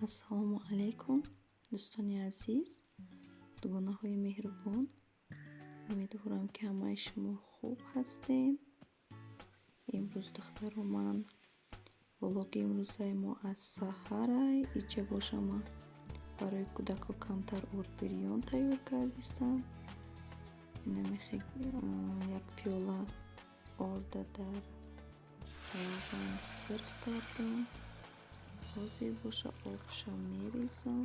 ассалому алайкум, дӯстони азиз, дугонаҳои меҳрубон. Умедворам, ки ҳамаи шумо хуб ҳастем. Имрӯз духтару ман влоги имрӯзаи мо аз саҳарай иҷа бошама барои кӯдако камтар орбирён тайёр кардистам. Як пиёла орда дар равған сирх кардам. ҳозир боша обша мерезам.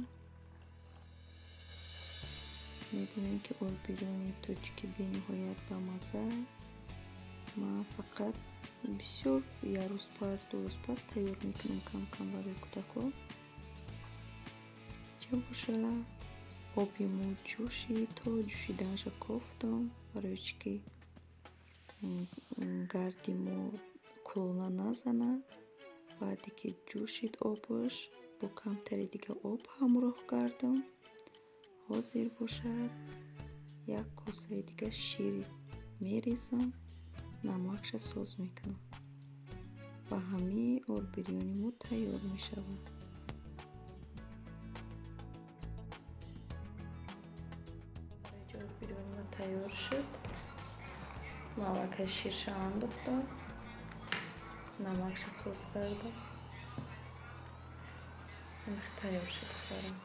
медонем, ки орбирёни тоҷикӣ бениҳоят бамазза. ман фақат бисёр як рӯз пас ду рӯз пас тайёр мекунам кам барои кӯдако. ча боша оби мо ҷӯшид, то ҷӯшиданашо кофтам, барои чӣ ки гарди мо кулона назанад. баъде ки ҷӯшид обаш, бо камтари дига об ҳамроҳ кардам. ҳозир бошад як косаи дига шир мерезам, намакша соз мекунам ва ҳамаи орбирёни мо тайёр мешавад. орбирёни мо тайёр шуд. малакаи ширша андохтам, намакша соз кардам. тайёр шуд духтарам.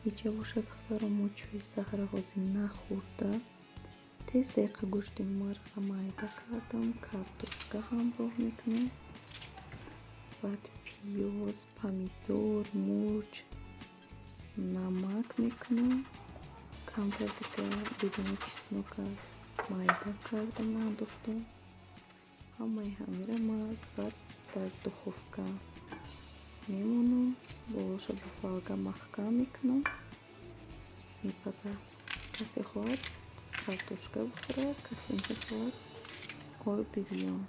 иҷа боша духтарам, мо чои саҳара ҳозир нахӯрда. тез деқа гӯшти марға майда кардам, картошка ҳамроҳ мекунам, баъд пиёз, помидор, мурч, намак мекунам, камтар дига бидуни чеснока майда кардам андохтам. ҳамаи ҳамира ман баъд дар духовка мемонам. болоша бо фолга маҳкам мекунам, мепазад. касе хоҳад картошка бихӯрад, касе мехоҳад орбирён.